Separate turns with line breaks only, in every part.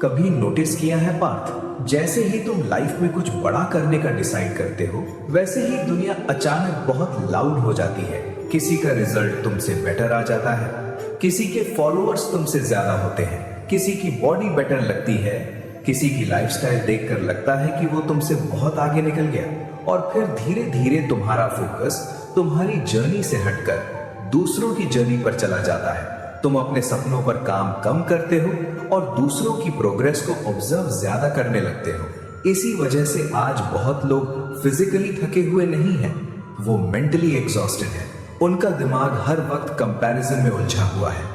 कभी नोटिस किया है पार्थ, जैसे ही तुम लाइफ में कुछ बड़ा करने का डिसाइड करते हो वैसे ही दुनिया अचानक बहुत लाउड हो जाती है। किसी का रिजल्ट तुमसे बेटर आ जाता है, किसी के फॉलोअर्स तुमसे ज्यादा होते हैं, किसी की बॉडी बेटर लगती है, किसी की लाइफस्टाइल देखकर लगता है कि वो तुमसे बहुत आगे निकल गया। और फिर धीरे धीरे तुम्हारा फोकस तुम्हारी जर्नी से हटकर दूसरों की जर्नी पर चला जाता है। तुम अपने सपनों पर काम कम करते हो और दूसरों की प्रोग्रेस को ऑब्जर्व ज्यादा करने लगते हो। इसी वजह से आज बहुत लोग फिजिकली थके हुए नहीं हैं, वो मेंटली एग्जॉस्टेड है। उनका दिमाग हर वक्त कंपैरिजन में उलझा हुआ है।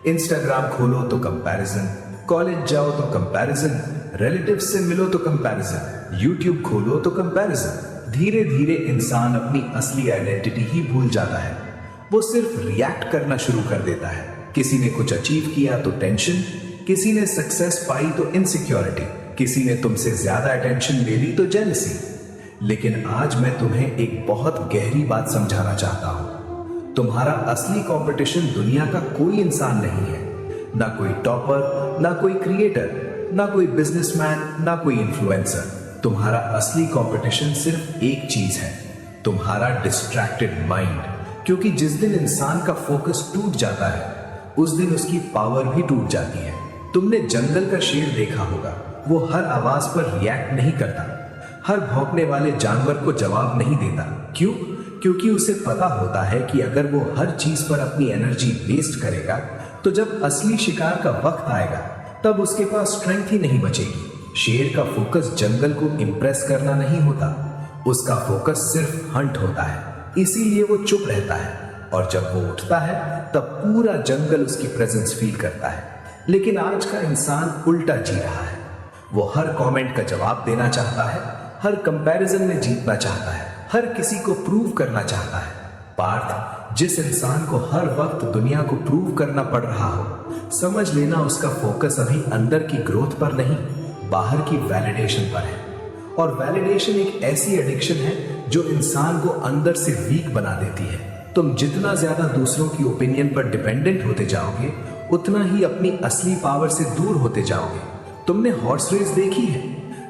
इंस्टाग्राम खोलो तो कंपैरिजन, कॉलेज जाओ तो कंपैरिजन, रिलेटिव से मिलो तो कंपैरिजन, यूट्यूब खोलो तो कंपैरिजन। धीरे धीरे इंसान अपनी असली आइडेंटिटी ही भूल जाता है। वो सिर्फ रिएक्ट करना शुरू कर देता है। किसी ने कुछ अचीव किया तो टेंशन, किसी ने सक्सेस पाई तो इनसिक्योरिटी, किसी ने तुमसे ज्यादा अटेंशन ले ली तो जेलसी। लेकिन आज मैं तुम्हें एक बहुत गहरी बात समझाना चाहता हूं। तुम्हारा असली कंपटीशन दुनिया का कोई इंसान नहीं है, ना कोई टॉपर, ना कोई क्रिएटर, ना कोई बिजनेसमैन, ना कोई इन्फ्लुएंसर। तुम्हारा असली कंपटीशन सिर्फ एक चीज है, तुम्हारा डिस्ट्रैक्टेड माइंड। क्योंकि जिस दिन इंसान का फोकस टूट जाता है उस दिन उसकी पावर भी टूट जाती है। तुमने जंगल का शेर देखा होगा, वो हर आवाज पर रिएक्ट नहीं करता, हर भौंकने वाले जानवर को जवाब नहीं देता। क्यों? क्योंकि उसे पता होता है कि अगर वो हर चीज पर अपनी एनर्जी वेस्ट करेगा तो जब असली शिकार का वक्त आएगा तब उसके पास स्ट्रेंथ ही नहीं बचेगी। शेर का फोकस जंगल को इंप्रेस करना नहीं होता, उसका फोकस सिर्फ हंट होता है। इसीलिए वो चुप रहता है और जब वो उठता है तब पूरा जंगल उसकी प्रेजेंस फील करता है। लेकिन आज का इंसान उल्टा जी रहा है। वो हर कमेंट का जवाब देना चाहता है, हर कंपैरिजन में जीतना चाहता है, हर किसी को प्रूव करना चाहता है। पार्थ, जिस इंसान को हर वक्त दुनिया को प्रूव करना पड़ रहा हो, समझ लेना उसका फोकस अभी अंदर की ग्रोथ पर नहीं, बाहर की वैलिडेशन पर है। और वैलिडेशन एक ऐसी एडिक्शन है जो इंसान को अंदर से वीक बना देती है। तुम जितना ज्यादा दूसरों की ओपिनियन पर डिपेंडेंट होते जाओगे उतना ही अपनी असली पावर से दूर होते जाओगे। तुमने हॉर्स रेस देखी है?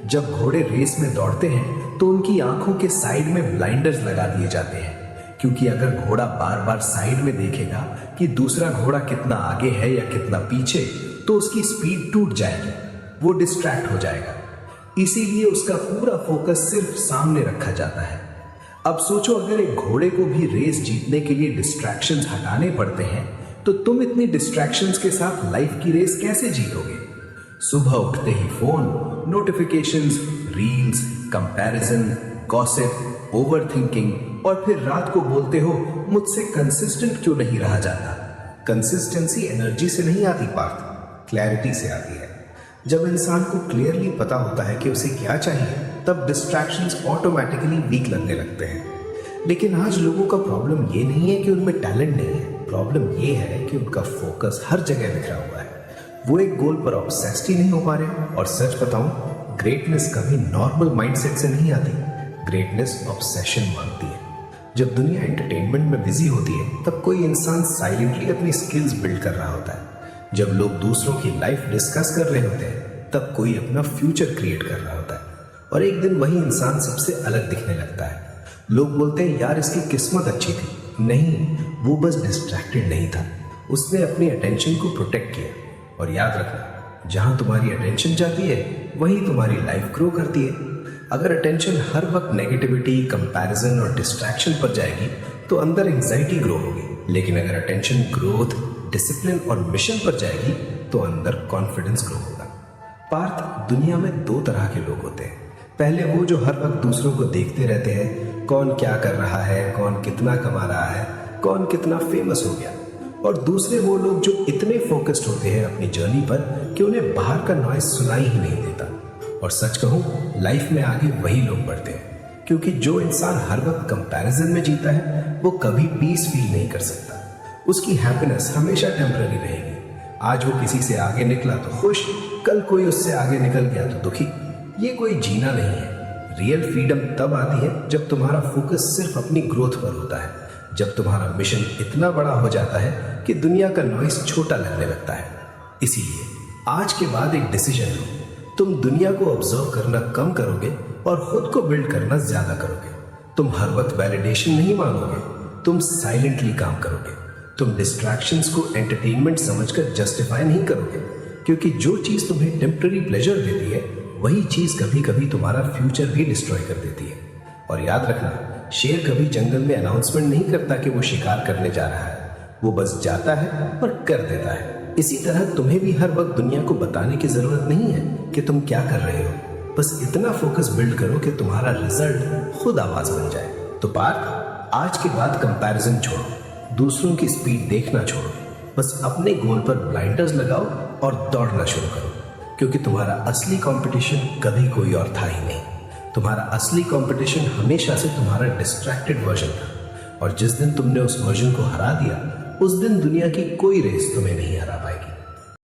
जब घोड़े रेस में दौड़ते हैं तो उनकी आंखों के साइड में ब्लाइंडर्स लगा दिए जाते हैं, क्योंकि अगर घोड़ा बार बार साइड में देखेगा कि दूसरा घोड़ा कितना आगे है या कितना पीछे तो उसकी स्पीड टूट जाएगी, वो डिस्ट्रैक्ट हो जाएगा। इसीलिए उसका पूरा फोकस सिर्फ सामने रखा जाता है। अब सोचो, अगर एक घोड़े को भी रेस जीतने के लिए डिस्ट्रैक्शंस हटाने पड़ते हैं तो तुम इतनी डिस्ट्रैक्शंस के साथ लाइफ की रेस कैसे जीतोगे? सुबह उठते ही phone, notifications, reels, comparison, gossip, overthinking और फिर रात को बोलते हो मुझसे कंसिस्टेंट क्यों नहीं रहा जाता। कंसिस्टेंसी एनर्जी से नहीं आती पार्थ, क्लैरिटी से आती है। जब इंसान को क्लियरली पता होता है कि उसे क्या चाहिए तब डिस्ट्रैक्शंस ऑटोमेटिकली वीक लगने लगते हैं। लेकिन आज लोगों का प्रॉब्लम ये नहीं है कि उनमें टैलेंट नहीं है, प्रॉब्लम ये है कि उनका फोकस हर जगह बिखरा हुआ है। वो एक गोल पर ऑब्सेस्ड ही नहीं हो पा रहे। और सच बताऊं, ग्रेटनेस कभी नॉर्मल माइंडसेट से नहीं आती, ग्रेटनेस ऑब्सेशन मांगती है। जब दुनिया एंटरटेनमेंट में बिजी होती है तब कोई इंसान साइलेंटली अपनी स्किल्स बिल्ड कर रहा होता है। जब लोग दूसरों की लाइफ डिस्कस कर रहे होते हैं तब कोई अपना फ्यूचर क्रिएट कर रहा होता है। और एक दिन वही इंसान सबसे अलग दिखने लगता है। लोग बोलते हैं यार इसकी किस्मत अच्छी थी। नहीं, वो बस डिस्ट्रैक्टेड नहीं था, उसने अपनी अटेंशन को प्रोटेक्ट किया। और याद रखना, जहां तुम्हारी अटेंशन जाती है वहीं तुम्हारी लाइफ ग्रो करती है। अगर अटेंशन हर वक्त नेगेटिविटी, कंपैरिजन और डिस्ट्रैक्शन पर जाएगी तो अंदर एंजाइटी ग्रो होगी। लेकिन अगर अटेंशन ग्रोथ, डिसिप्लिन और मिशन पर जाएगी तो अंदर कॉन्फिडेंस ग्रो होगा। पार्थ, दुनिया में दो तरह के लोग होते हैं। पहले वो जो हर वक्त दूसरों को देखते रहते हैं, कौन क्या कर रहा है, कौन कितना कमा रहा है, कौन कितना फेमस हो गया। और दूसरे वो लोग जो इतने फोकस्ड होते हैं अपनी जर्नी पर कि उन्हें बाहर का नॉइज सुनाई ही नहीं देता। और सच कहूं, लाइफ में आगे वही लोग बढ़ते हैं, क्योंकि जो इंसान हर वक्त कंपैरिजन में जीता है वो कभी पीस फील नहीं कर सकता। उसकी हैप्पीनेस हमेशा टेम्पररी रहेगी। आज वो किसी से आगे निकला तो खुश, कल कोई उससे आगे निकल गया तो दुखी। ये कोई जीना नहीं है। रियल फ्रीडम तब आती है जब तुम्हारा फोकस सिर्फ अपनी ग्रोथ पर होता है, जब तुम्हारा मिशन इतना बड़ा हो जाता है कि दुनिया का नॉइस छोटा लगने लगता है। इसीलिए
आज के बाद एक डिसीजन लो। तुम दुनिया को ऑब्जर्व करना कम करोगे और खुद को बिल्ड करना ज्यादा करोगे। तुम हर वक्त वैलिडेशन नहीं मांगोगे, तुम साइलेंटली काम करोगे। तुम डिस्ट्रैक्शंस को एंटरटेनमेंट समझकर जस्टिफाई नहीं करोगे, क्योंकि जो चीज तुम्हें टेम्पररी प्लेजर देती है वही चीज कभी कभी तुम्हारा फ्यूचर भी डिस्ट्रॉय कर देती है। और याद रखना, शेर कभी जंगल में अनाउंसमेंट नहीं करता कि वो शिकार करने जा रहा है, वो बस जाता है और कर देता है। इसी तरह तुम्हें भी हर वक्त दुनिया को बताने की जरूरत नहीं है कि तुम क्या कर रहे हो। बस इतना फोकस बिल्ड करो कि तुम्हारा रिजल्ट खुद आवाज बन जाए। तो पार्थ, आज के बाद कंपैरिजन छोड़ो, दूसरों की स्पीड देखना छोड़ो, बस अपने गोल पर ब्लाइंडर्स लगाओ और दौड़ना शुरू करो, क्योंकि तुम्हारा असली कंपटीशन कभी कोई और था ही नहीं। तुम्हारा असली कंपटीशन हमेशा से तुम्हारा डिस्ट्रैक्टेड वर्जन था, और जिस दिन तुमने उस वर्जन को हरा दिया, उस दिन दुनिया की कोई रेस तुम्हें नहीं हरा पाएगी।